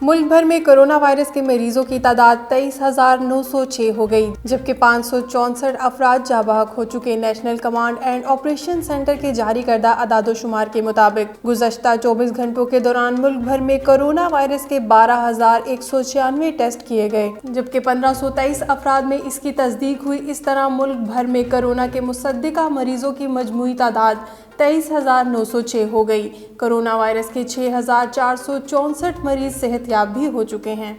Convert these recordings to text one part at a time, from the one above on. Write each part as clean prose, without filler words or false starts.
मुल्क भर में कोरोना वायरस के मरीजों की तादाद 23,906 हो गई, जबकि 564 अफराद जाँ बहक हो चुके। National command and operation centre के जारी करदा अदादोशुमार के मुताबिक गुज़श्ता 24 घंटों के दौरान मुल्क भर में कोरोना वायरस के 12,196 टेस्ट किए गए, जबकि 1523 अफराद में इसकी तस्दीक हुई। इस तरह मुल्क भर में कोरोना के मुसद्दिका मरीजों की मजमूई तादाद 23,906 हो गई। कोरोना वायरस के 6,464 मरीज सेहतयाब भी हो चुके हैं।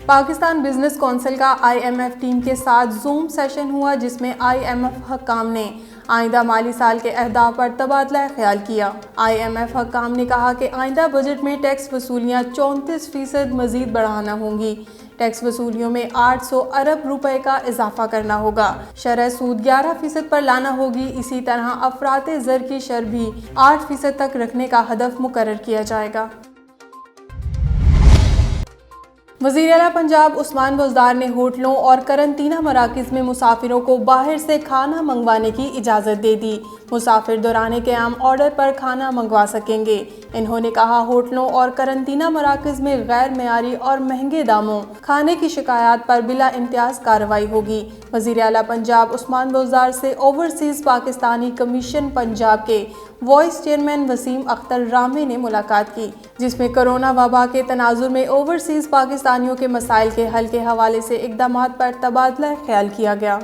पाकिस्तान बिजनेस कौंसिल का IMF टीम के साथ जूम सेशन हुआ, जिसमें IMF हक्काम ने आइंदा माली साल के अहदाफ पर तबादला ख्याल किया। IMF हक्काम ने कहा कि आइंदा बजट में टैक्स वसूलियाँ 34% मजीद बढ़ाना होंगी। टैक्स वसूलियों में 800 अरब रुपए का इजाफा करना होगा। शरह सूद 11% पर लाना होगी। इसी तरह अफराते ज़र की शरह भी 8% तक रखने का हदफ मुकर्रर किया जाएगा। वज़ीर आला पंजाब उस्मान बुज़दार ने होटलों और करंतना मराकज़ में मुसाफिरों को बाहर से खाना मंगवाने की इजाज़त दे दी। मुसाफिर दौरान क़याम ऑर्डर पर खाना मंगवा सकेंगे। इन्होंने कहा, होटलों और करंतना मराकज़ में गैर मेयारी और महंगे दामों खाने की शिकायत पर बिला इम्तियाज़ कार्रवाई होगी। वज़ीर आला पंजाब उस्मान बुज़दार से ओवरसीज़ पाकिस्तानी कमीशन पंजाब के वाइस चेयरमैन वसीम अख्तर रामे ने मुलाकात की, जिसमें कोरोना वबा के तनाजुर में ओवरसीज़ पाकिस्तानियों के मसाइल के हल के हवाले से इक़दामात पर तबादला ख्याल किया गया।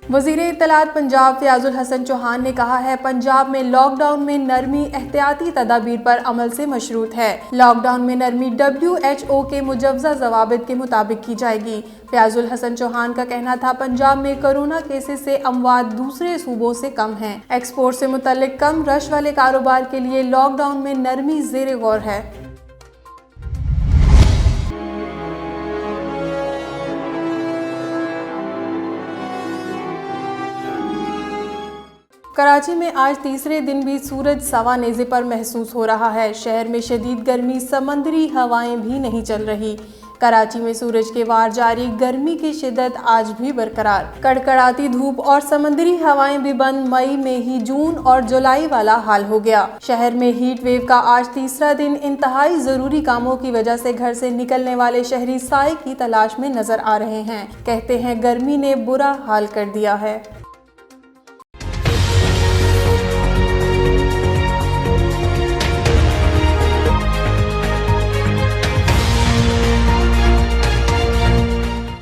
वज़ीर इत्तलात पंजाब फ़याज़ुल हसन चौहान ने कहा है, पंजाब में लॉकडाउन में नरमी एहतियाती तदाबीर पर अमल से मशरूत है। लॉकडाउन में नरमी WHO के मुजव्वज़ा ज़वाबित के मुताबिक की जाएगी। फ़याज़ुल हसन चौहान का कहना था, पंजाब में कोरोना केसेस से अमवात दूसरे सूबों से कम हैं। एक्सपोर्ट से मुतल्लिक कम रश वाले कारोबार के लिए लॉकडाउन में नरमी ज़ेरे गौर है। कराची में आज तीसरे दिन भी सूरज सवा नेज़े पर महसूस हो रहा है। शहर में शदीद गर्मी, समंदरी हवाएं भी नहीं चल रही। कराची में सूरज के वार जारी, गर्मी की शिद्दत आज भी बरकरार। कड़कड़ाती धूप और समंदरी हवाएं भी बंद। मई में ही जून और जुलाई वाला हाल हो गया। शहर में हीट वेव का आज तीसरा दिन। इंतहाई ज़रूरी कामों की वजह से घर से निकलने वाले शहरी साए की तलाश में नजर आ रहे हैं। कहते हैं, गर्मी ने बुरा हाल कर दिया है।